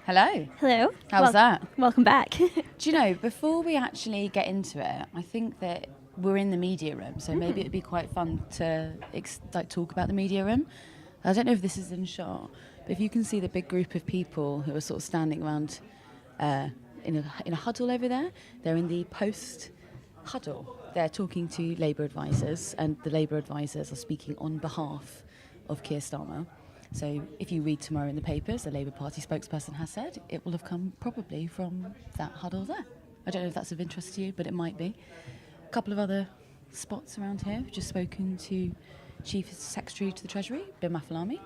Hello. Hello. How was that? Welcome back. Do you know, before we actually get into it, I think that we're in the media room, so maybe it'd be quite fun to talk about the media room. I don't know if this is in shot, but if you can see the big group of people who are sort of standing around in a huddle over there, they're in the post huddle. They're talking to Labour advisors, and the Labour advisors are speaking on behalf of Keir Starmer. So if you read tomorrow in the papers, the Labour Party spokesperson has said it will have come probably from that huddle there. I don't know if that's of interest to you, but it might be. A couple of other spots around here. We've just spoken to Chief Secretary to the Treasury, Bill Mafalami.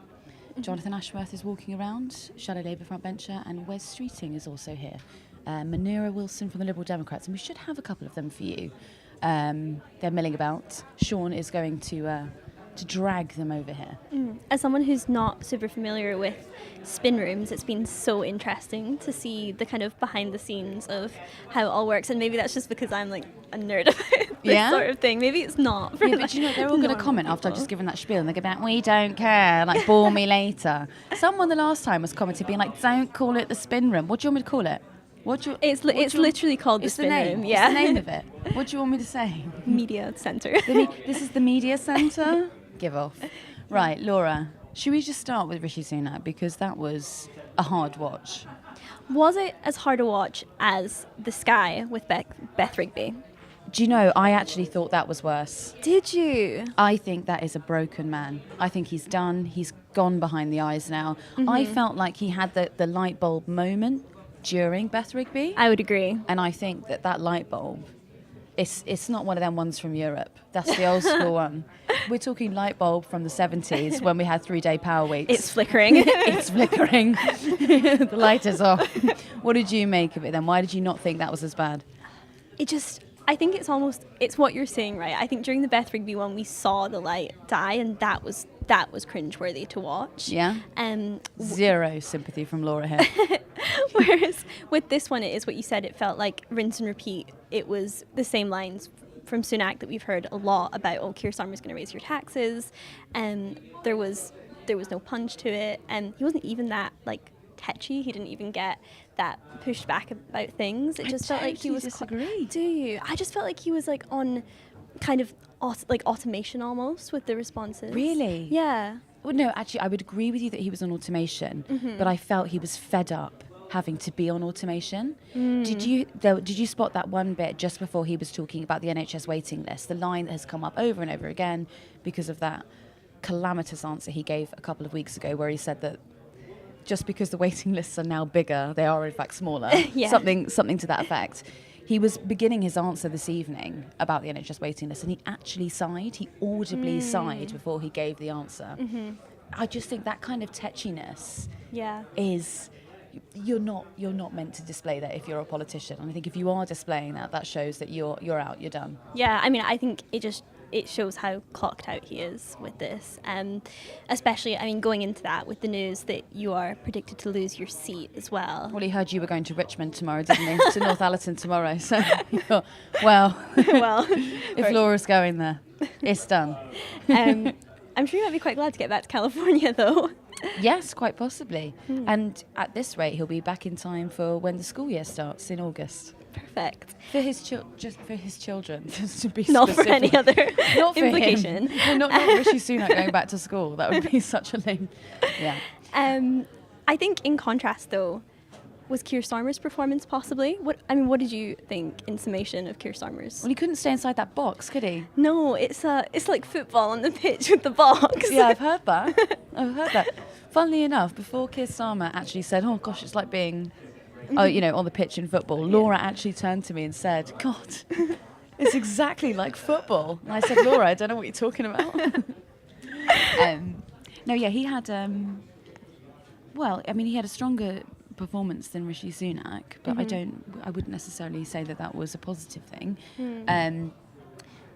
Jonathan Ashworth is walking around, Shadow Labour frontbencher, and Wes Streeting is also here. Munira Wilson from the Liberal Democrats, and we should have a couple of them for you. They're milling about. Sean is going to drag them over here. As someone who's not super familiar with spin rooms, it's been so interesting to see the kind of behind the scenes of how it all works, and maybe that's just because I'm like a nerd about this sort of thing. Maybe it's not. Yeah, but you know, they're all going to comment after I've just given that spiel, and they're going to be like, we don't care, like, bore me later. Someone the last time was commenting, being like, don't call it the spin room. What do you want me to call it? It's literally called the spin room. Yeah, it's the name of it. What do you want me to say? Media centre. This is the media centre? Give off. Right, Laura, should we just start with Rishi Sunak, because that was a hard watch? Was it as hard a watch as The Sky with Beth Rigby? Do you know, I actually thought that was worse. Did you? I think that is a broken man. I think he's done. He's gone behind the eyes now. I felt like he had the light bulb moment during Beth Rigby. I would agree. And I think that light bulb, it's not one of them ones from Europe. That's the old school one. We're talking light bulb from the 70s when we had 3-day power weeks. It's flickering. It's flickering. The light is off. What did you make of it then? Why did you not think that was as bad? I think it's what you're saying, right? I think during the Beth Rigby one, we saw the light die, and that was cringeworthy to watch. Yeah. Zero sympathy from Laura here. Whereas with this one, it is what you said. It felt like rinse and repeat. It was the same lines from Sunak that we've heard a lot about. Oh, Keir Starmer's going to raise your taxes, and there was no punch to it, and he wasn't even that like tetchy. He didn't even get that pushed back about things. It just felt like he was. Disagree. Do you? I just felt like he was like on kind of like automation almost with the responses. Really? Yeah. Well, no, actually, I would agree with you that he was on automation, but I felt he was fed up having to be on automation. Did you spot that one bit just before he was talking about the NHS waiting list? The line that has come up over and over again because of that calamitous answer he gave a couple of weeks ago, where he said that just because the waiting lists are now bigger, they are in fact smaller. Yeah. Something to that effect. He was beginning his answer this evening about the NHS waiting list, and he actually sighed. He audibly sighed before he gave the answer. I just think that kind of tetchiness is... You're not meant to display that if you're a politician. And I think if you are displaying that shows that you're out, you're done. Yeah, I mean, I think it shows how clocked out he is with this. Especially, I mean, going into that with the news that you are predicted to lose your seat as well. Well, he heard you were going to Richmond tomorrow, didn't he? To Northallerton tomorrow. So he thought, well, if Laura's going there, it's done. I'm sure you might be quite glad to get back to California, though. Yes, quite possibly. And at this rate, he'll be back in time for when the school year starts in August. Perfect. For his just for his children, just to be not specific. for any other not for implication. Him. No, not Rishi Sunak going back to school. That would be such a lame. Yeah. I think in contrast, though, was Keir Starmer's performance possibly? What did you think in summation of Keir Starmer's? Well, he couldn't stay inside that box, could he? No, it's like football on the pitch with the box. Yeah, I've heard that. Funnily enough, before Keir Starmer actually said, "Oh gosh, it's like being, on the pitch in football," Laura actually turned to me and said, "God, it's exactly like football." And I said, "Laura, I don't know what you're talking about." He had. He had a stronger performance than Rishi Sunak, but I wouldn't necessarily say that was a positive thing.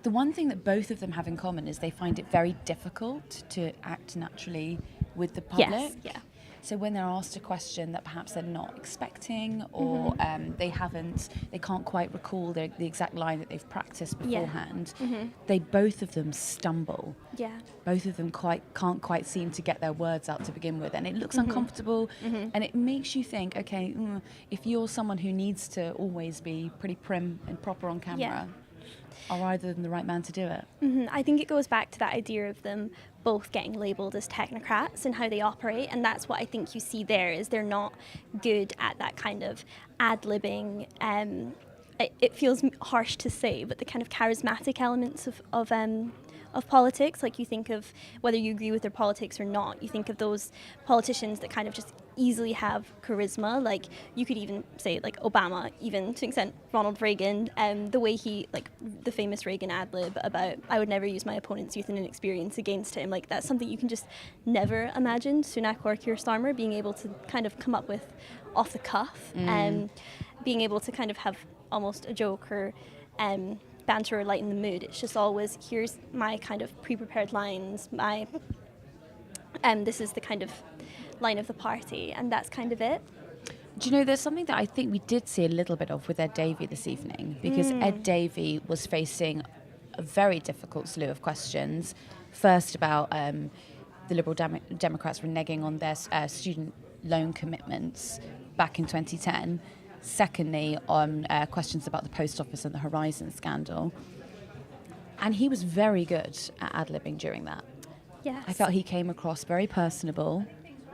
The one thing that both of them have in common is they find it very difficult to act naturally with the public. Yes, yeah. So when they're asked a question that perhaps they're not expecting, or they can't quite recall the exact line that they've practiced beforehand, they both of them stumble. Yeah. Both of them can't quite seem to get their words out to begin with, and it looks uncomfortable, and it makes you think, okay, if you're someone who needs to always be pretty prim and proper on camera, are either of them the right man to do it? I think it goes back to that idea of them both getting labelled as technocrats and how they operate, and that's what I think you see there, is they're not good at that kind of ad-libbing, it feels harsh to say, but the kind of charismatic elements of politics. Like, you think of, whether you agree with their politics or not, you think of those politicians that kind of just easily have charisma. Like, you could even say like Obama, even to an extent Ronald Reagan, the way he, like the famous Reagan ad-lib about, I would never use my opponent's youth and inexperience against him. Like, that's something you can just never imagine Sunak or Keir Starmer being able to kind of come up with off the cuff, and being able to kind of have almost a joke or banter or lighten the mood. It's just always, here's my kind of pre-prepared lines, this is the kind of line of the party, and that's kind of it. Do you know, there's something that I think we did see a little bit of with Ed Davey this evening, because Ed Davey was facing a very difficult slew of questions. First about the Liberal Democrats reneging on their student loan commitments back in 2010. Secondly, on questions about the post office and the Horizon scandal. And he was very good at ad-libbing during that. Yes. I felt he came across very personable,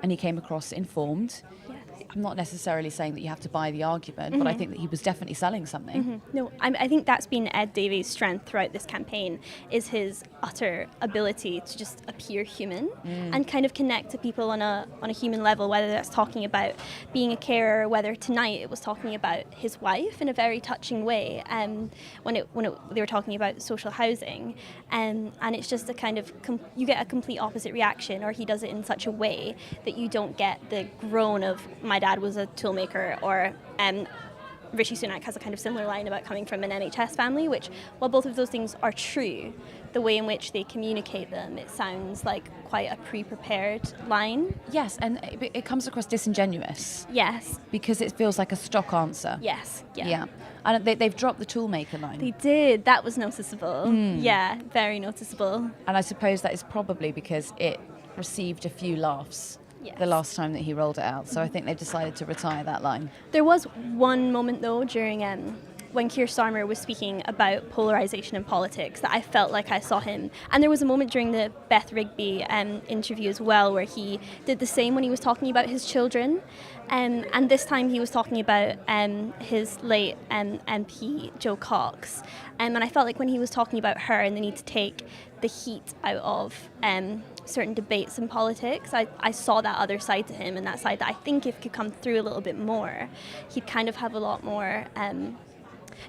and he came across informed. Yes. I'm not necessarily saying that you have to buy the argument, but I think that he was definitely selling something. No, I think that's been Ed Davey's strength throughout this campaign, is his utter ability to just appear human and kind of connect to people on a human level, whether that's talking about being a carer, whether tonight it was talking about his wife in a very touching way, when they were talking about social housing, and it's just a kind of, you get a complete opposite reaction, or he does it in such a way that you don't get the groan of, my dad was a toolmaker, or Rishi Sunak has a kind of similar line about coming from an NHS family, which, while both of those things are true, the way in which they communicate them, it sounds like quite a pre-prepared line. Yes, and it comes across disingenuous. Yes. Because it feels like a stock answer. Yes. Yeah. And they've dropped the toolmaker line. They did. That was noticeable. Yeah, very noticeable. And I suppose that is probably because it received a few laughs. Yes. The last time that he rolled it out. So I think they've decided to retire that line. There was one moment, though, during when Keir Starmer was speaking about polarisation in politics, that I felt like I saw him. And there was a moment during the Beth Rigby interview as well, where he did the same when he was talking about his children. And this time he was talking about his late MP, Jo Cox. And I felt like when he was talking about her and the need to take the heat out of certain debates in politics, I saw that other side to him, and that side that I think if could come through a little bit more, he'd kind of have a lot more,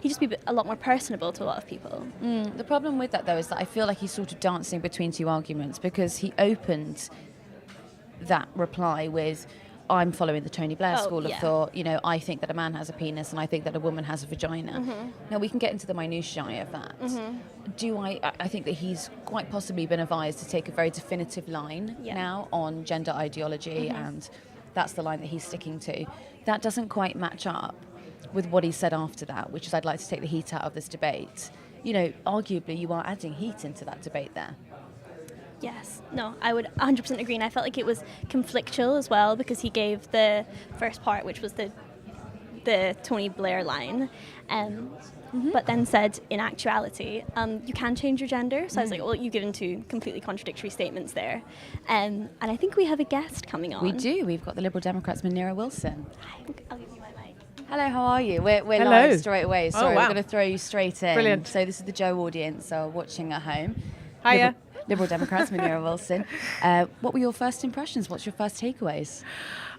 he'd just be a lot more personable to a lot of people. The problem with that, though, is that I feel like he's sort of dancing between two arguments, because he opened that reply with, I'm following the Tony Blair school of thought, you know, I think that a man has a penis and I think that a woman has a vagina. Now, we can get into the minutiae of that. I think that he's quite possibly been advised to take a very definitive line now on gender ideology, and that's the line that he's sticking to. That doesn't quite match up with what he said after that, which is, I'd like to take the heat out of this debate. You know, arguably you are adding heat into that debate there. Yes, no, I would 100% agree, and I felt like it was conflictual as well, because he gave the first part, which was the Tony Blair line, but then said, in actuality, you can change your gender. So I was like, well, you've given two completely contradictory statements there. And I think we have a guest coming on. We do. We've got the Liberal Democrats' Munira Wilson. I'll give you my mic. Hello, how are you? We're Hello. live straight away. Sorry, wow. we're going to throw you straight in. Brilliant. So this is the Joe audience watching at home. Hiya. Liberal Democrats, Munira Wilson. What were your first impressions? What's your first takeaways?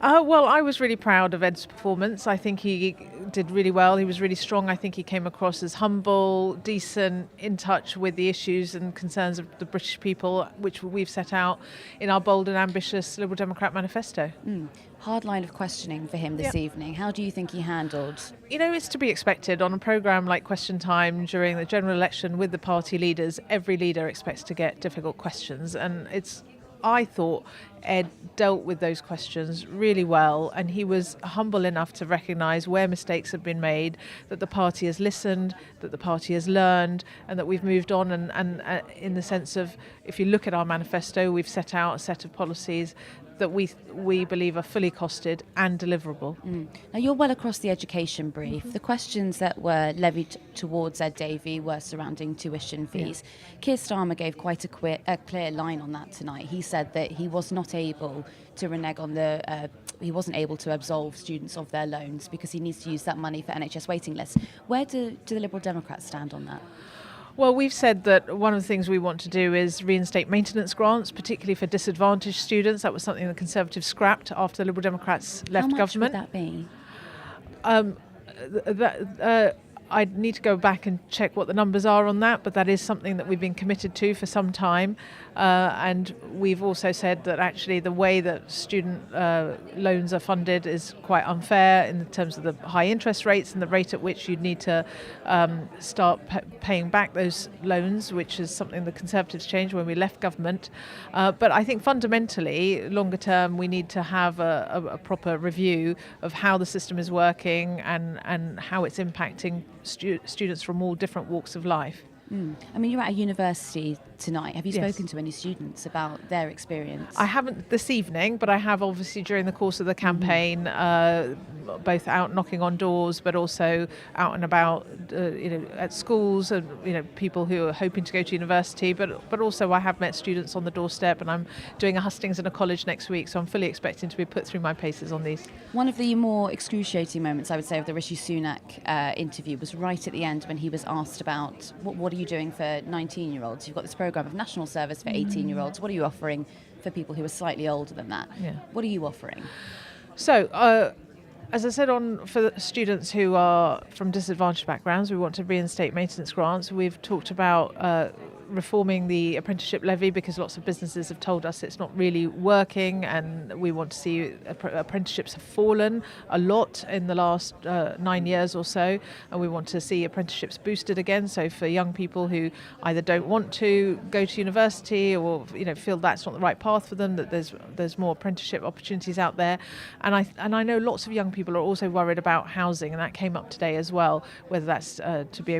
Well, I was really proud of Ed's performance. I think he did really well. He was really strong. I think he came across as humble, decent, in touch with the issues and concerns of the British people, which we've set out in our bold and ambitious Liberal Democrat manifesto. Hard line of questioning for him this evening. How do you think he handled? You know, it's to be expected on a programme like Question Time during the general election with the party leaders. Every leader expects to get difficult questions, and I thought Ed dealt with those questions really well, and he was humble enough to recognise where mistakes have been made, that the party has listened, that the party has learned, and that we've moved on. And in the sense of, if you look at our manifesto, we've set out a set of policies that we believe are fully costed and deliverable. Now, you're well across the education brief. The questions that were levied towards Ed Davey were surrounding tuition fees. Keir Starmer gave quite a clear line on that tonight. He said that he was not able to renege on he wasn't able to absolve students of their loans because he needs to use that money for NHS waiting lists. Where do the Liberal Democrats stand on that? Well, we've said that one of the things we want to do is reinstate maintenance grants, particularly for disadvantaged students. That was something the Conservatives scrapped after the Liberal Democrats left government. How much would that be? I'd need to go back and check what the numbers are on that, but that is something that we've been committed to for some time. And we've also said that actually the way that student loans are funded is quite unfair in terms of the high interest rates and the rate at which you'd need to start paying back those loans, which is something the Conservatives changed when we left government. But I think fundamentally, longer term, we need to have a proper review of how the system is working and how it's impacting students from all different walks of life. I mean, you're at a university tonight. Have you spoken to any students about their experience? I haven't this evening, but I have obviously during the course of the campaign, both out knocking on doors, but also out and about, at schools and people who are hoping to go to university. But also I have met students on the doorstep, and I'm doing a hustings in a college next week, so I'm fully expecting to be put through my paces on these. One of the more excruciating moments, I would say, of the Rishi Sunak interview was right at the end when he was asked about what are you doing for 19-year-olds? You've got this programme of national service for 18-year-olds. What are you offering for people who are slightly older than that? Yeah. What are you offering? So, as I said, for the students who are from disadvantaged backgrounds, we want to reinstate maintenance grants. We've talked about reforming the apprenticeship levy because lots of businesses have told us it's not really working, and we want to see apprenticeships have fallen a lot in the last 9 years or so, and we want to see apprenticeships boosted again. So for young people who either don't want to go to university or feel that's not the right path for them, that there's more apprenticeship opportunities out there. And I know lots of young people are also worried about housing, and that came up today as well, whether that's to be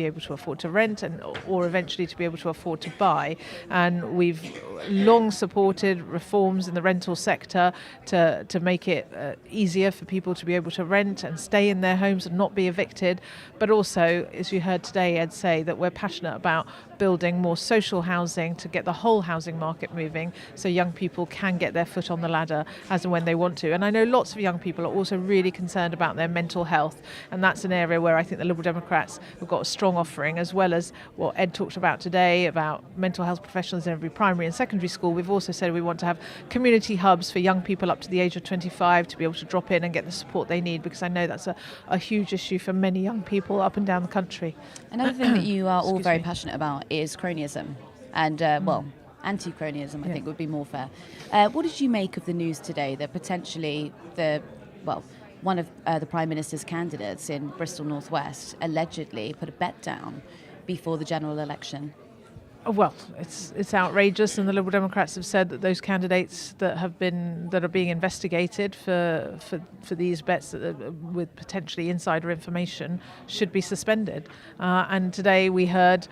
able to afford to rent or eventually to be able to afford to buy. And we've long supported reforms in the rental sector to make it easier for people to be able to rent and stay in their homes and not be evicted. But also, as you heard today, Ed say that we're passionate about building more social housing to get the whole housing market moving so young people can get their foot on the ladder as and when they want to. And I know lots of young people are also really concerned about their mental health, and that's an area where I think the Liberal Democrats have got a strong offering, as well as what Ed talked about today about mental health professionals in every primary and secondary school. We've also said we want to have community hubs for young people up to the age of 25 to be able to drop in and get the support they need, because I know that's a huge issue for many young people up and down the country. Another thing that you are all very passionate about is cronyism and, anti-cronyism, I think would be more fair. What did you make of the news today that potentially one of the Prime Minister's candidates in Bristol North West allegedly put a bet down before the general election? Well, it's outrageous, and the Liberal Democrats have said that those candidates that are being investigated for these bets with potentially insider information should be suspended. And today we heard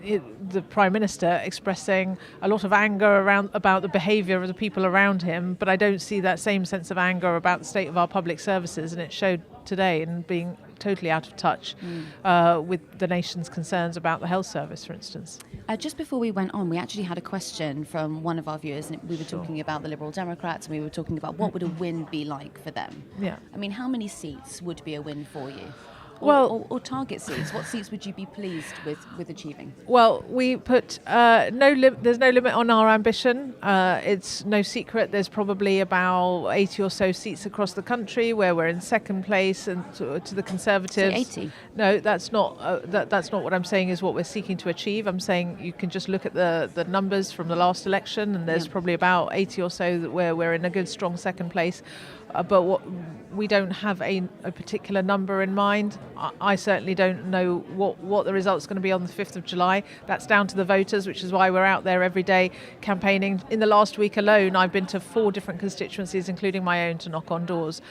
the Prime Minister expressing a lot of anger about the behaviour of the people around him, but I don't see that same sense of anger about the state of our public services, and it showed today in being totally out of touch with the nation's concerns about the health service, for instance. Just before we went on, we actually had a question from one of our viewers, and we were talking about the Liberal Democrats, and we were talking about what would a win be like for them. Yeah. I mean, how many seats would be a win for you? Or target seats. What seats would you be pleased with achieving? Well, we put there's no limit on our ambition. It's no secret there's probably about 80 or so seats across the country where we're in second place, and to the Conservatives. So 80? No, that's not what I'm saying is what we're seeking to achieve. I'm saying you can just look at the numbers from the last election, and there's probably about 80 or so where we're in a good strong second place. but we don't have a particular number in mind. I certainly don't know what the result's going to be on the 5th of July. That's down to the voters, which is why we're out there every day campaigning. In the last week alone, I've been to 4 different constituencies, including my own, to knock on doors.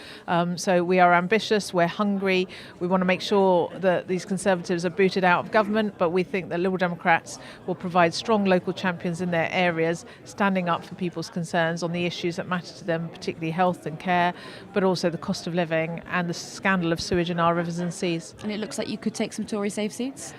So we are ambitious, we're hungry, we want to make sure that these Conservatives are booted out of government, but we think that Liberal Democrats will provide strong local champions in their areas, standing up for people's concerns on the issues that matter to them, particularly health and care, but also the cost of living and the scandal of sewage in our rivers and seas. And it looks like you could take some Tory safe seats?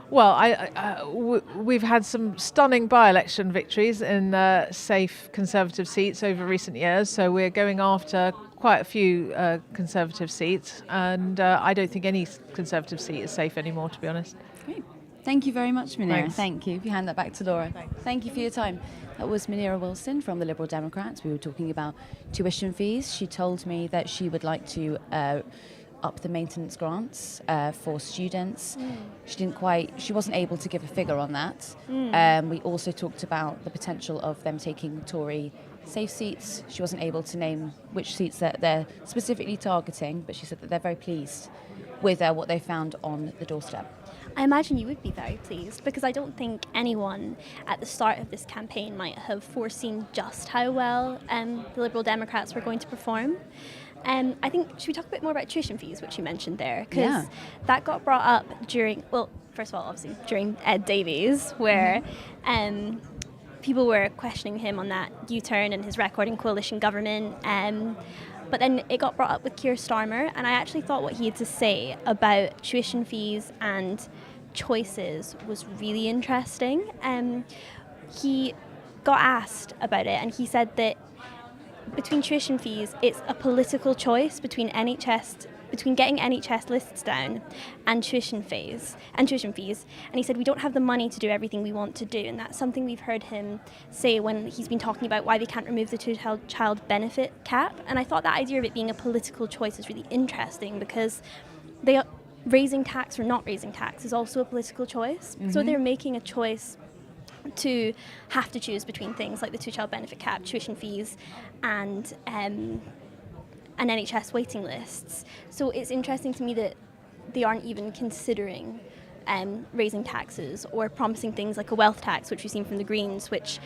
Well, we've had some stunning by-election victories in safe Conservative seats over recent years, so we're going after quite a few Conservative seats, and I don't think any Conservative seat is safe anymore, to be honest. Great. Thank you very much, Munira. Thanks. Thank you. If you hand that back to Laura. Thanks. Thank you for your time. That was Munira Wilson from the Liberal Democrats. We were talking about tuition fees. She told me that she would like to up the maintenance grants for students. She wasn't able to give a figure on that. We also talked about the potential of them taking Tory safe seats. She wasn't able to name which seats that they're specifically targeting, but she said that they're very pleased with what they found on the doorstep. I imagine you would be very pleased, because I don't think anyone at the start of this campaign might have foreseen just how well the Liberal Democrats were going to perform. I think, should we talk a bit more about tuition fees, which you mentioned there? Because that got brought up during, well, first of all, obviously, during Ed Davies, where people were questioning him on that U-turn and his record in coalition government. But then it got brought up with Keir Starmer, and I actually thought what he had to say about tuition fees and choices was really interesting. He got asked about it, and he said that between tuition fees, it's a political choice between getting NHS lists down and tuition fees. And he said we don't have the money to do everything we want to do, and that's something we've heard him say when he's been talking about why they can't remove the two-child benefit cap. And I thought that idea of it being a political choice is really interesting, because raising tax or not raising tax is also a political choice. So they're making a choice to have to choose between things like the two-child benefit cap, tuition fees, and NHS waiting lists. So it's interesting to me that they aren't even considering raising taxes or promising things like a wealth tax, which we've seen from the Greens. Which,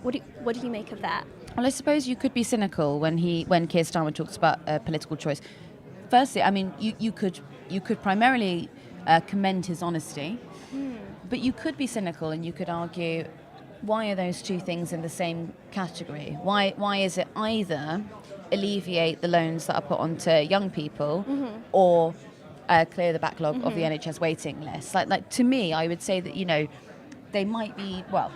what do you make of that? Well, I suppose you could be cynical when Keir Starmer talks about a political choice. Firstly, I mean, you could primarily commend his honesty, but you could be cynical and you could argue, why are those two things in the same category? Why is it either alleviate the loans that are put onto young people or clear the backlog of the NHS waiting list? Like to me, I would say that, they might be, well,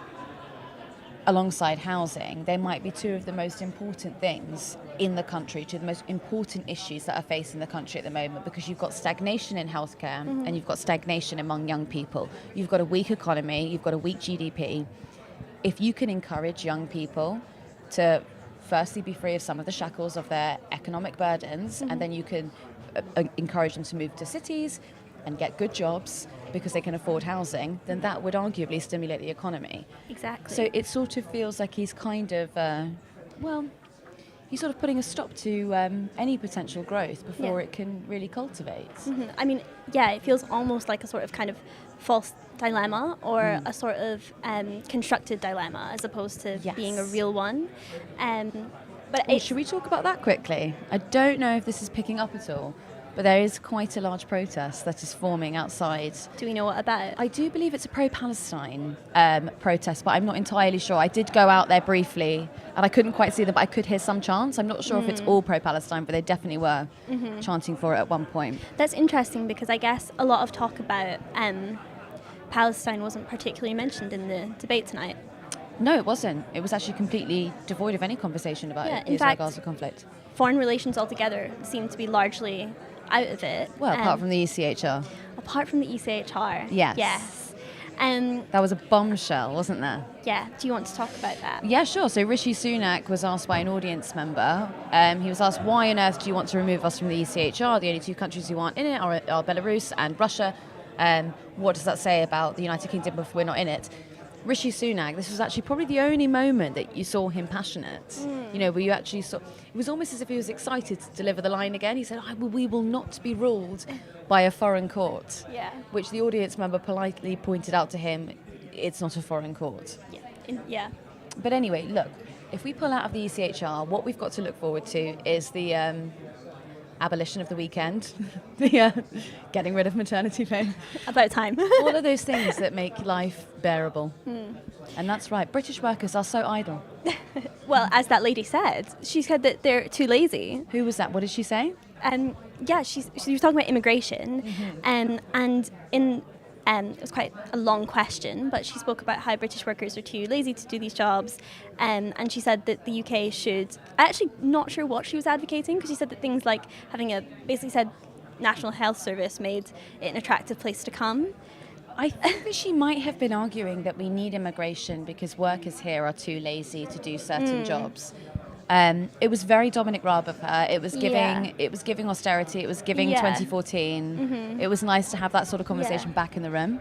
alongside housing, they might be two of the most important things in the country, two of the most important issues that are facing the country at the moment, because you've got stagnation in healthcare and you've got stagnation among young people. You've got a weak economy, you've got a weak GDP. If you can encourage young people to firstly be free of some of the shackles of their economic burdens, and then you can encourage them to move to cities and get good jobs because they can afford housing, then that would arguably stimulate the economy. Exactly. So it sort of feels like he's kind of, he's sort of putting a stop to any potential growth before it can really cultivate. I mean, it feels almost like a sort of kind of false dilemma, or a sort of constructed dilemma, as opposed to being a real one. But should we talk about that quickly? I don't know if this is picking up at all, but there is quite a large protest that is forming outside. Do we know what about? I do believe it's a pro-Palestine protest, but I'm not entirely sure. I did go out there briefly, and I couldn't quite see them, but I could hear some chants. I'm not sure if it's all pro-Palestine, but they definitely were chanting for it at one point. That's interesting, because I guess a lot of talk about Palestine wasn't particularly mentioned in the debate tonight. No, it wasn't. It was actually completely devoid of any conversation about the Israel-Gaza conflict. Foreign relations altogether seem to be largely out of it. Well, apart from the ECHR. Apart from the ECHR. Yes. Yes. That was a bombshell, wasn't there? Yeah. Do you want to talk about that? Yeah, sure. So Rishi Sunak was asked by an audience member. He was asked, why on earth do you want to remove us from the ECHR? The only two countries who aren't in it are Belarus and Russia. What does that say about the United Kingdom if we're not in it? Rishi Sunak, this was actually probably the only moment that you saw him passionate. You know, where you actually saw, it was almost as if he was excited to deliver the line again. He said, we will not be ruled by a foreign court. Yeah. Which the audience member politely pointed out to him, it's not a foreign court. Yeah. But anyway, look, if we pull out of the ECHR, what we've got to look forward to is the abolition of the weekend, the getting rid of maternity pay. About time. All of those things that make life bearable. And that's right, British workers are so idle. Well, as that lady said, she said that they're too lazy. Who was that? What did she say? Yeah, she was talking about immigration, and in it was quite a long question, but she spoke about how British workers are too lazy to do these jobs, and she said that the UK should. I'm actually not sure what she was advocating, because she said that things like having basically said National Health Service made it an attractive place to come. I think that she might have been arguing that we need immigration because workers here are too lazy to do certain jobs. It was very Dominic Raab of her. It was giving austerity. It was giving 2014. It was nice to have that sort of conversation back in the room.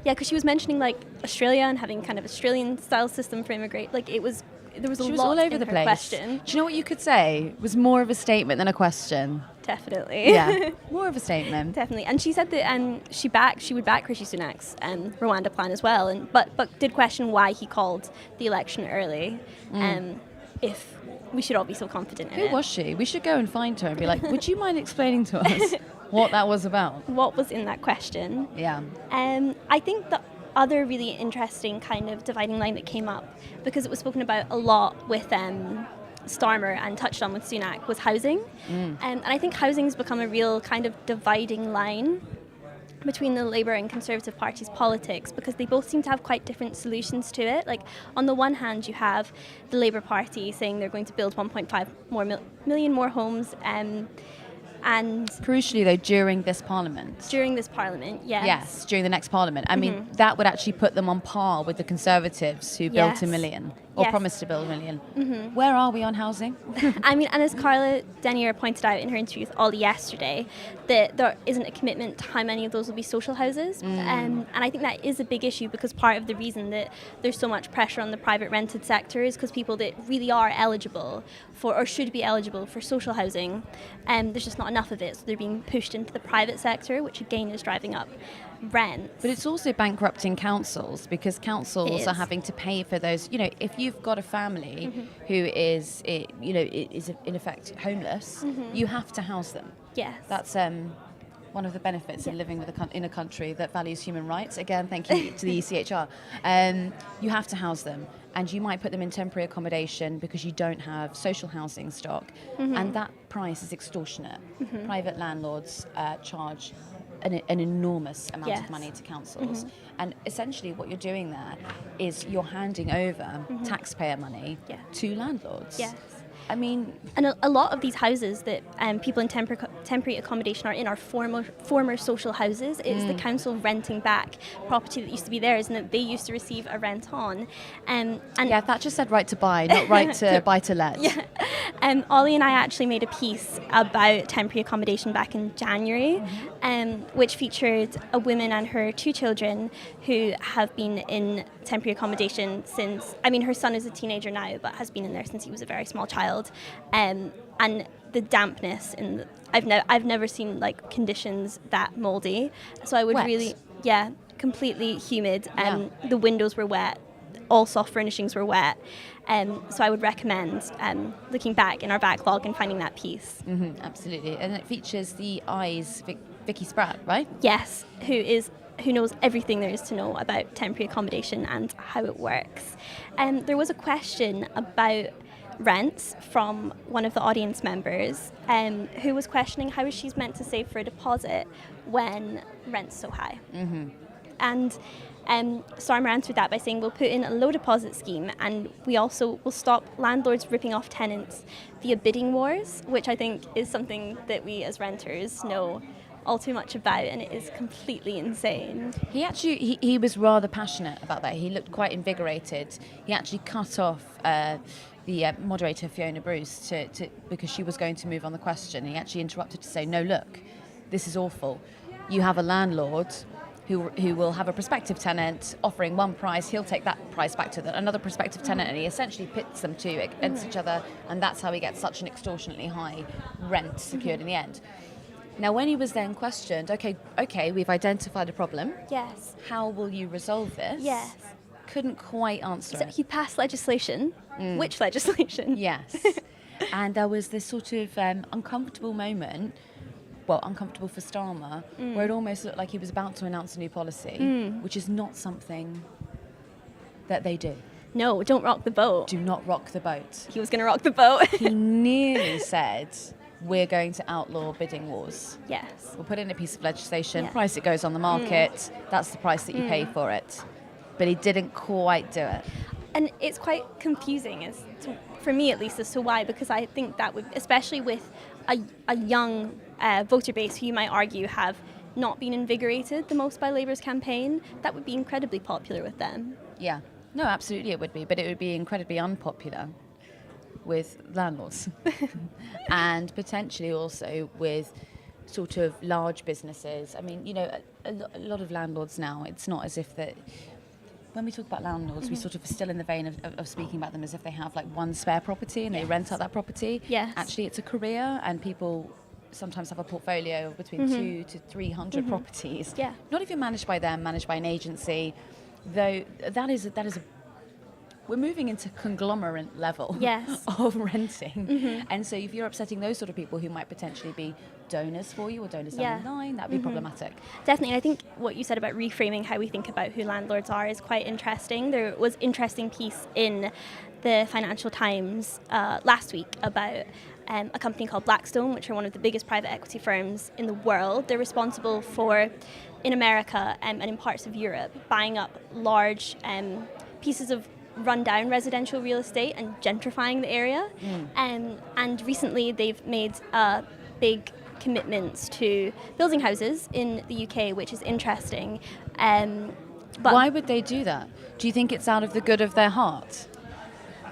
Yeah, because she was mentioning like Australia and having kind of Australian style system for immigrate. Like there was a She was lot all over in the her place. question. Do you know what you could say? It was more of a statement than a question. Definitely. Yeah, more of a statement. Definitely. And she said that she would back Rishi Sunak's Rwanda plan as well, but did question why he called the election early. If we should all be so confident in it. Who was she? We should go and find her and be like, would you mind explaining to us what that was about? What was in that question? Yeah. I think the other really interesting kind of dividing line that came up, because it was spoken about a lot with Starmer and touched on with Sunak, was housing. And I think housing has become a real kind of dividing line between the Labour and Conservative parties' politics, because they both seem to have quite different solutions to it. Like, on the one hand, you have the Labour Party saying they're going to build 1.5 million more homes, and crucially, though, during this parliament. During this parliament, yes. Yes, during the next parliament. I mean, that would actually put them on par with the Conservatives who built a million, or promised to build a million. Where are we on housing? I mean, and as Carla Denier pointed out in her interview with Ollie yesterday, that there isn't a commitment to how many of those will be social houses. And I think that is a big issue, because part of the reason that there's so much pressure on the private rented sector is because people that really are eligible for, or should be eligible for, social housing, there's just not enough of it, so they're being pushed into the private sector, which again is driving up rent. But it's also bankrupting councils, because councils are having to pay for those. You know, if you've got a family who is in effect homeless, you have to house them. Yes. That's one of the benefits of living in a country that values human rights. Again, thank you to the ECHR. You have to house them, and you might put them in temporary accommodation because you don't have social housing stock, and that price is extortionate. Private landlords charge an enormous amount of money to councils, and essentially what you're doing there is you're handing over taxpayer money to landlords. Yes. I mean, and a lot of these houses that people in temporary accommodation are in are former social houses. It's the council renting back property that used to be theirs and that they used to receive a rent on. And Thatcher said right to buy, not right to buy to let. Yeah. Ollie and I actually made a piece about temporary accommodation back in January, which featured a woman and her 2 children who have been in temporary accommodation since, I mean, her son is a teenager now, but has been in there since he was a very small child. And the dampness I've never seen like conditions that moldy. So I would Wet. Completely humid. The windows were wet. All soft furnishings were wet. So I would recommend looking back in our backlog and finding that piece. Absolutely, and it features the Eye's Vicky Spratt, right? Yes, who knows everything there is to know about temporary accommodation and how it works. There was a question about rents from one of the audience members who was questioning how she's meant to save for a deposit when rent's so high. And Starmer answered that by saying we'll put in a low deposit scheme, and we also will stop landlords ripping off tenants via bidding wars, which I think is something that we as renters know all too much about, and it is completely insane. He actually he was rather passionate about that. He looked quite invigorated. He actually cut off the moderator Fiona Bruce because she was going to move on the question. He actually interrupted to say, no, look, this is awful. You have a landlord who will have a prospective tenant offering one price. He'll take that price back to another prospective tenant, and he essentially pits them two against each other, and that's how he gets such an extortionately high rent secured in the end. Now, when he was then questioned, okay, we've identified a problem. Yes. How will you resolve this? Yes. Couldn't quite answer So it. he passed legislation. Which legislation? Yes. And there was this sort of uncomfortable moment, well, uncomfortable for Starmer, where it almost looked like he was about to announce a new policy, which is not something that they do. No, don't rock the boat. Do not rock the boat. He was going to rock the boat. He nearly said, we're going to outlaw bidding wars. Yes. We'll put in a piece of legislation, Yeah. price it goes on the market, that's the price that you pay for it. But he didn't quite do it. And it's quite confusing, for me at least, as to why, because I think that would, especially with a young voter base who you might argue have not been invigorated the most by Labour's campaign, that would be incredibly popular with them. Yeah. No, absolutely it would be, but it would be incredibly unpopular with landlords and potentially also with sort of large businesses. I mean, a lot of landlords now, it's not as if that when we talk about landlords, we sort of are still in the vein of speaking about them as if they have like one spare property and they rent out that property. Yes. Actually, it's a career, and people sometimes have a portfolio of between 200 to 300 properties. Yeah. Not even managed by them, managed by an agency, though that is a we're moving into conglomerate level Yes. of renting. And so if you're upsetting those sort of people who might potentially be donors for you or donors down the line, that would be problematic. Definitely. I think what you said about reframing how we think about who landlords are is quite interesting. There was an interesting piece in the Financial Times last week about a company called Blackstone, which are one of the biggest private equity firms in the world. They're responsible for, in America and in parts of Europe, buying up large pieces of rundown residential real estate and gentrifying the area. And recently they've made big commitments to building houses in the UK, which is interesting. But Why would they do that? Do you think it's out of the good of their heart?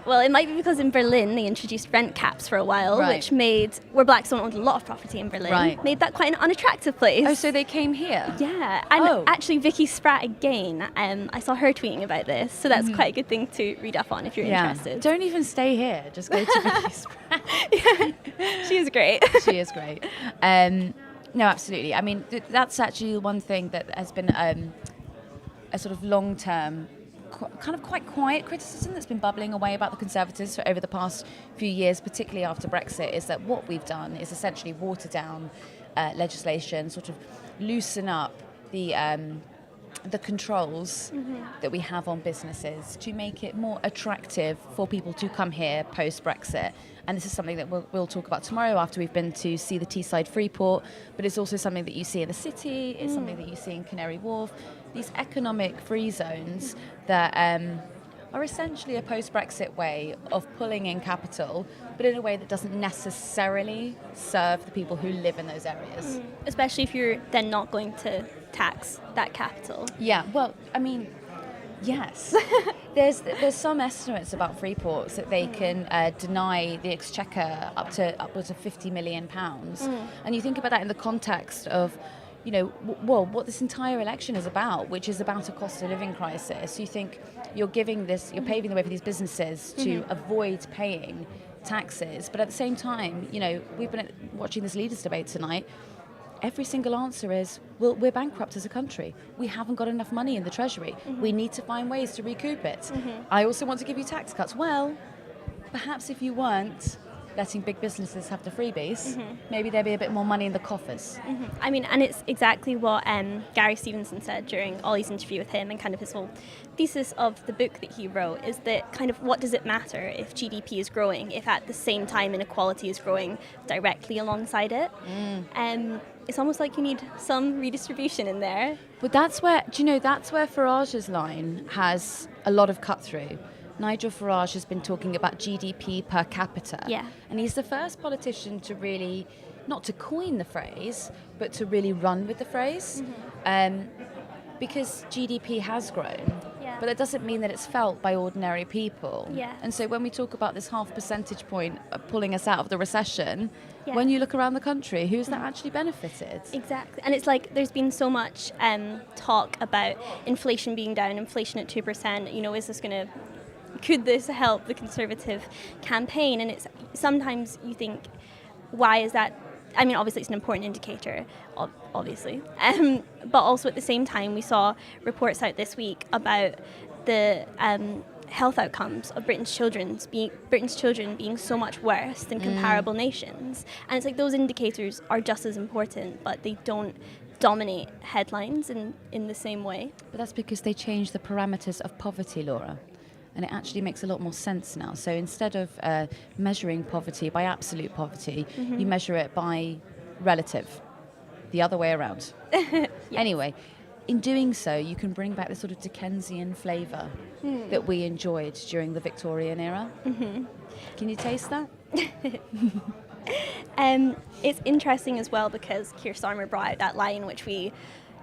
Well, it might be because in Berlin they introduced rent caps for a while, Right. which where Blackstone owned a lot of property in Berlin, Right. made that quite an unattractive place. Oh, so they came here? Yeah, and Oh. actually Vicky Spratt again, I saw her tweeting about this, so that's quite a good thing to read up on if you're interested. Don't even stay here. Just go to Vicky Spratt. She is great. She is great. No, absolutely. I mean, that's actually one thing that has been a sort of long-term, kind of quite quiet criticism that's been bubbling away about the Conservatives for over the past few years, particularly after Brexit, is that what we've done is essentially water down legislation, sort of loosen up the controls that we have on businesses to make it more attractive for people to come here post-Brexit. And this is something that we'll talk about tomorrow after we've been to see the Teesside Freeport, but it's also something that you see in the city, it's something that you see in Canary Wharf, these economic free zones that are essentially a post-Brexit way of pulling in capital, but in a way that doesn't necessarily serve the people who live in those areas. Especially if you're then not going to tax that capital. Yeah, well, I mean, yes. There's some estimates about Freeports that they can deny the exchequer upwards of £50 million. And you think about that in the context of, what this entire election is about, which is about a cost of living crisis. You think you're paving the way for these businesses to avoid paying taxes. But at the same time, we've been watching this leaders debate tonight. Every single answer is, well, we're bankrupt as a country. We haven't got enough money in the Treasury. We need to find ways to recoup it. I also want to give you tax cuts. Well, perhaps if you weren't letting big businesses have the freebies, maybe there'd be a bit more money in the coffers. I mean, and it's exactly what Gary Stevenson said during Ollie's interview with him, and kind of his whole thesis of the book that he wrote is that kind of what does it matter if GDP is growing if at the same time inequality is growing directly alongside it? It's almost like you need some redistribution in there. But that's where Farage's line has a lot of cut through. Nigel Farage has been talking about GDP per capita. Yeah. And he's the first politician to really, not to coin the phrase, but to really run with the phrase. Because GDP has grown. Yeah. but that doesn't mean that it's felt by ordinary people. Yeah. And so when we talk about this half percentage point pulling us out of the recession, Yeah. when you look around the country, who's that actually benefited? Exactly. And it's like there's been so much talk about inflation being down, inflation at 2%. You know, could this help the Conservative campaign? And it's sometimes you think, why is that? I mean, obviously it's an important indicator, obviously. But also at the same time, we saw reports out this week about the health outcomes of Britain's children being so much worse than comparable nations. And it's like those indicators are just as important, but they don't dominate headlines in the same way. But that's because they changed the parameters of poverty, Laura. And it actually makes a lot more sense now. So instead of measuring poverty by absolute poverty, you measure it by relative, the other way around. Yes. Anyway, in doing so, you can bring back the sort of Dickensian flavour that we enjoyed during the Victorian era. Can you taste that? It's interesting as well because Keir Starmer brought out that line which we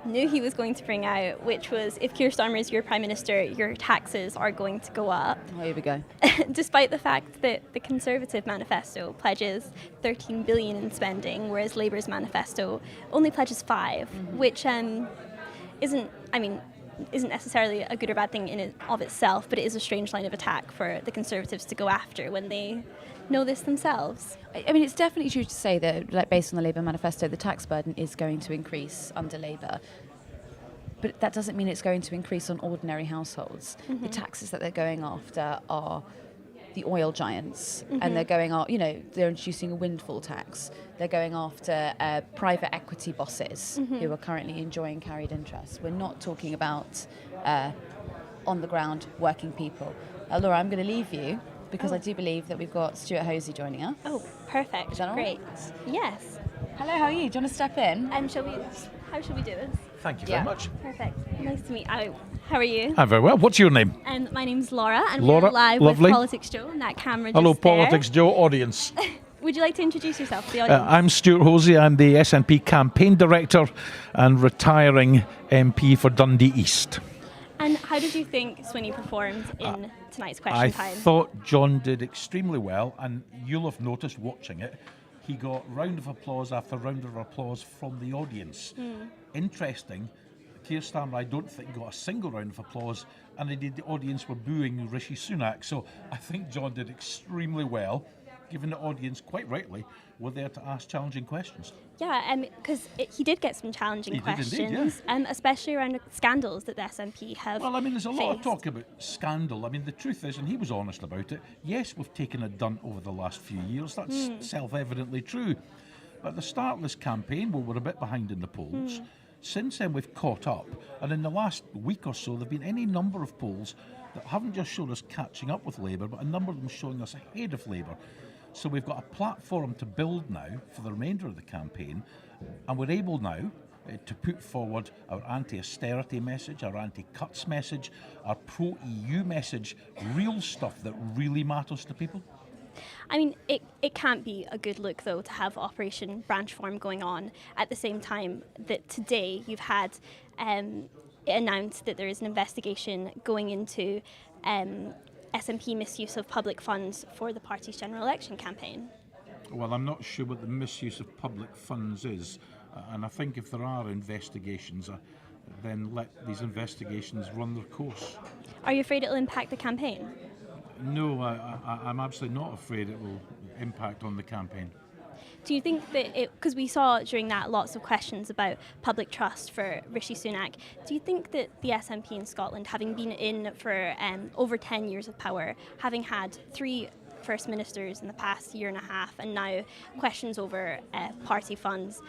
knew he was going to bring out, which was, if Keir Starmer is your Prime Minister, your taxes are going to go up. Oh, here we go. Despite the fact that the Conservative manifesto pledges 13 billion in spending, whereas Labour's manifesto only pledges 5, which isn't necessarily a good or bad thing in and of itself, but it is a strange line of attack for the Conservatives to go after when they know this themselves. I mean, it's definitely true to say that, like, based on the Labour manifesto, the tax burden is going to increase under Labour. But that doesn't mean it's going to increase on ordinary households. The taxes that they're going after are the oil giants, and they're going after, they're introducing a windfall tax. They're going after private equity bosses who are currently enjoying carried interest. We're not talking about on the ground working people. Laura, I'm going to leave you because I do believe that we've got Stewart Hosie joining us. Oh, perfect. Is that all Great. right? Yes. Hello, how are you? Do you want to step in? How shall we do this? Thank you Yeah. very much. Perfect. Nice to meet you. How are you? I'm very well. What's your name? My name's Laura, and Laura, we're live lovely. with PoliticsJOE, and that camera Hello, just there. Politics Joe audience. Would you like to introduce yourself to the audience? I'm Stewart Hosie. I'm the SNP campaign director and retiring MP for Dundee East. And how did you think Swinney performed in tonight's question I time? thought John did extremely well, and you'll have noticed watching it, he got round of applause after round of applause from the audience. Interesting, Keir Starmer, I don't think, got a single round of applause, and indeed the audience were booing Rishi Sunak. So I think John did extremely well, given the audience, quite rightly, were there to ask challenging questions. Yeah, because he did get some challenging He did questions, indeed, especially around scandals that the SNP have Well, I mean, there's a lot of faced. talk about scandal. I mean, the truth is, and he was honest about it, yes, we've taken a dunt over the last few years. That's self-evidently true. But at the start of this campaign, we were a bit behind in the polls. Since then, we've caught up. And in the last week or so, there have been any number of polls that haven't just shown us catching up with Labour, but a number of them showing us ahead of Labour. So we've got a platform to build now for the remainder of the campaign, and we're able now to put forward our anti-austerity message, our anti-cuts message, our pro-EU message, real stuff that really matters to people. I mean, it can't be a good look, though, to have Operation Branchform going on at the same time that today you've had it announced that there is an investigation going into SNP misuse of public funds for the party's general election campaign. Well, I'm not sure what the misuse of public funds is, and I think if there are investigations, then let these investigations run their course. Are you afraid it'll impact the campaign? No, I'm absolutely not afraid it will impact on the campaign. Do you think that because we saw during that lots of questions about public trust for Rishi Sunak, do you think that the SNP in Scotland, having been in for over 10 years of power, having had 3 First Ministers in the past year and a half, and now questions over party funds,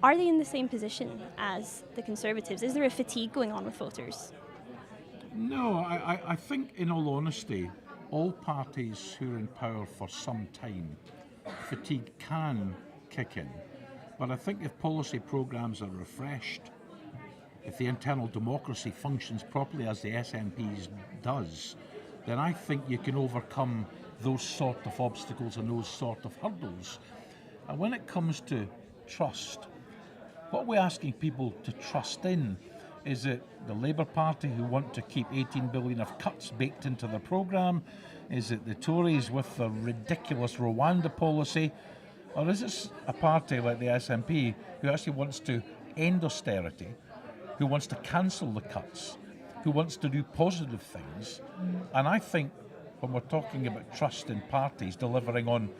are they in the same position as the Conservatives? Is there a fatigue going on with voters? No, I think, in all honesty, all parties who are in power for some time, fatigue can kick in. But I think if policy programmes are refreshed, if the internal democracy functions properly as the SNP's does, then I think you can overcome those sort of obstacles and those sort of hurdles. And when it comes to trust, what we're asking people to trust in Is it the Labour Party who want to keep 18 billion of cuts baked into their programme? Is it the Tories with the ridiculous Rwanda policy? Or is it a party like the SNP who actually wants to end austerity, who wants to cancel the cuts, who wants to do positive things? And I think when we're talking about trust in parties delivering on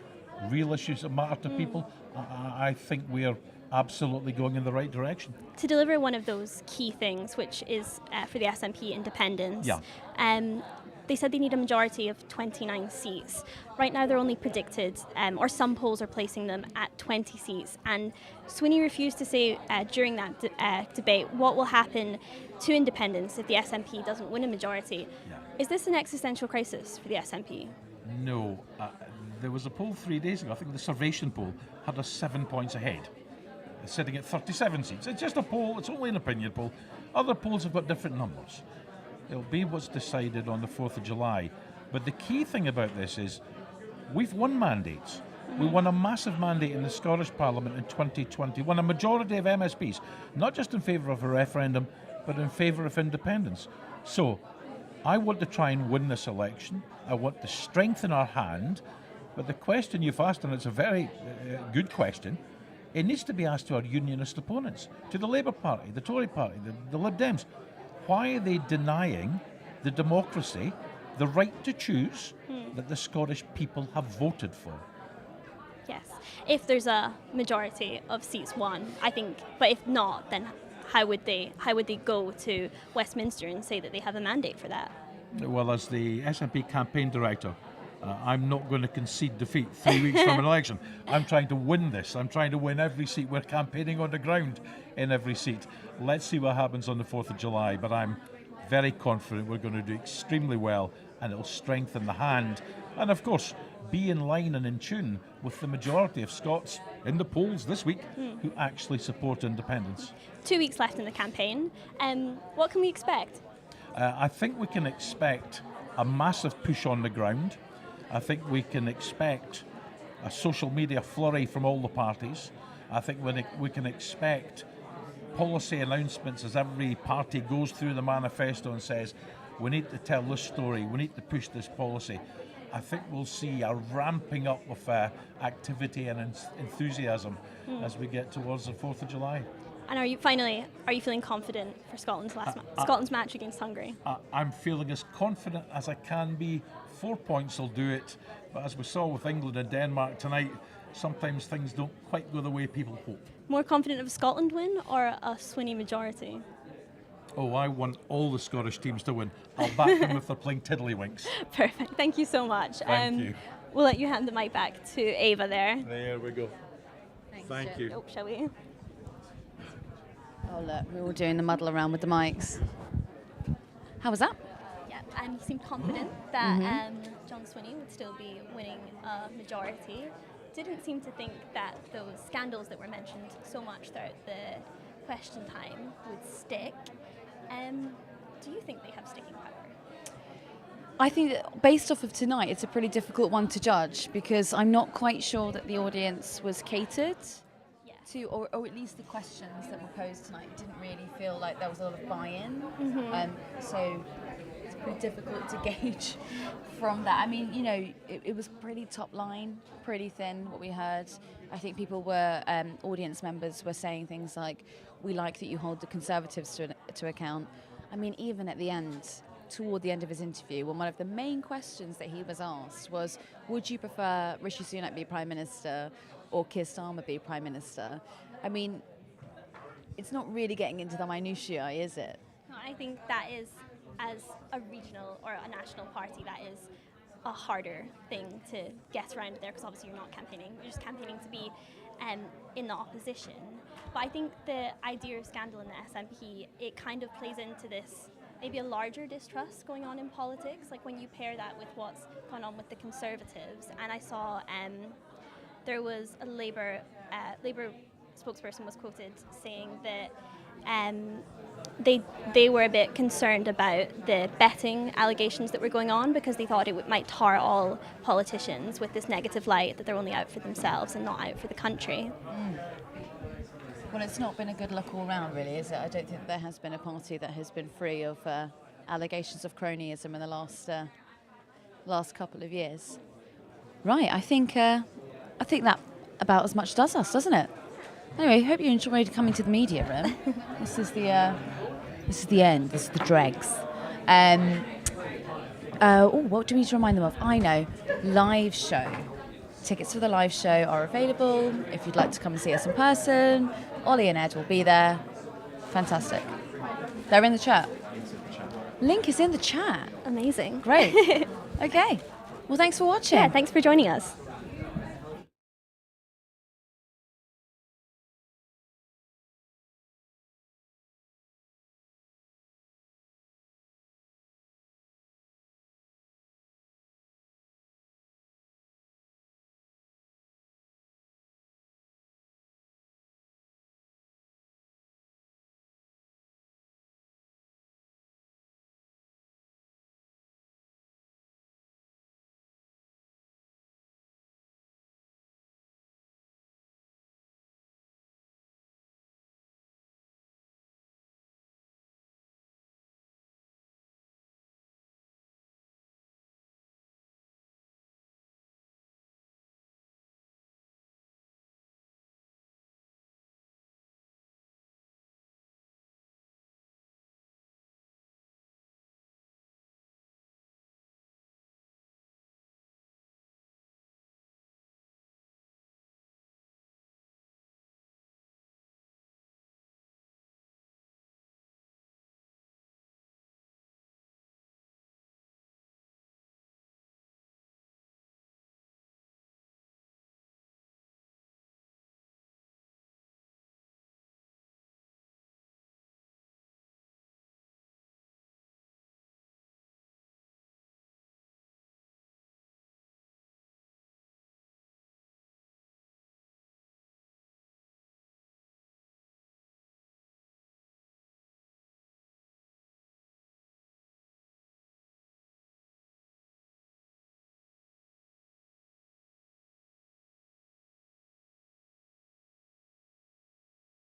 real issues that matter to people, I think we're absolutely going in the right direction. To deliver one of those key things, which is for the SNP independence, they said they need a majority of 29 seats. Right now they're only predicted, or some polls are placing them at 20 seats. And Swinney refused to say during that debate what will happen to independence if the SNP doesn't win a majority. Is this an existential crisis for the SNP? No. There was a poll 3 days ago, I think the Survation poll had us 7 points ahead, sitting at 37 seats. It's just a poll, it's only an opinion poll. Other polls have got different numbers. It'll be what's decided on the 4th of July. But the key thing about this is we've won mandates. We won a massive mandate in the Scottish Parliament in 2020, won a majority of MSPs, not just in favour of a referendum, but in favour of independence. So I want to try and win this election. I want to strengthen our hand. But the question you've asked, and it's a very good question, it needs to be asked to our unionist opponents, to the Labour Party, the Tory Party, the Lib Dems. Why are they denying the democracy, the right to choose that the Scottish people have voted for? Yes. If there's a majority of seats won, I think, but if not, then how would they go to Westminster and say that they have a mandate for that? Well, as the SNP campaign director, I'm not going to concede defeat 3 weeks from an election. I'm trying to win this. I'm trying to win every seat. We're campaigning on the ground in every seat. Let's see what happens on the 4th of July, but I'm very confident we're going to do extremely well, and it'll strengthen the hand and, of course, be in line and in tune with the majority of Scots in the polls this week who actually support independence. 2 weeks left in the campaign. What can we expect? I think we can expect a massive push on the ground. I think we can expect a social media flurry from all the parties. I think we can expect policy announcements as every party goes through the manifesto and says, we need to tell this story, we need to push this policy. I think we'll see a ramping up of activity and enthusiasm as we get towards the 4th of July. And are you feeling confident for Scotland's match against Hungary? I'm feeling as confident as I can be. 4 points will do it, but as we saw with England and Denmark tonight, sometimes things don't quite go the way people hope. More confident of a Scotland win or a Swinney majority? Oh, I want all the Scottish teams to win. I'll back them if they're playing tiddlywinks. Perfect. Thank you so much. Thank you. We'll let you hand the mic back to Ava there. There we go. Thank you. Oh, shall we? Oh look, we're all doing the muddle around with the mics. How was that? Yeah, and you seemed confident that John Swinney would still be winning a majority. Didn't seem to think that those scandals that were mentioned so much throughout the question time would stick. Do you think they have sticking power? I think that based off of tonight, it's a pretty difficult one to judge because I'm not quite sure that the audience was catered to, or at least the questions that were posed tonight didn't really feel like there was a lot of buy-in. So it's pretty difficult to gauge from that. I mean, you know, it was pretty top line, pretty thin, what we heard. I think people were, audience members were saying things like, we like that you hold the Conservatives to account. I mean, even at the end, toward the end of his interview, when one of the main questions that he was asked was, would you prefer Rishi Sunak be Prime Minister or Keir Starmer be Prime Minister? I mean, it's not really getting into the minutiae, is it? I think that is, as a regional or a national party, that is a harder thing to get around there because obviously you're not campaigning, you're just campaigning to be in the opposition. But I think the idea of scandal in the SNP, it kind of plays into this maybe a larger distrust going on in politics, like when you pair that with what's gone on with the Conservatives. And I saw there was a Labour spokesperson was quoted saying that they were a bit concerned about the betting allegations that were going on because they thought it might tar all politicians with this negative light that they're only out for themselves and not out for the country. Well, it's not been a good look all round, really, is it? I don't think there has been a party that has been free of allegations of cronyism in the last couple of years. Right, I think that about as much does us, doesn't it? Anyway, hope you enjoyed coming to the media room. This is the end. This is the dregs. What do we need to remind them of? I know, live show. Tickets for the live show are available. If you'd like to come and see us in person, Ollie and Ed will be there. Fantastic. They're in the chat. Link is in the chat. Amazing. Great. Okay. Well, thanks for watching. Yeah, thanks for joining us.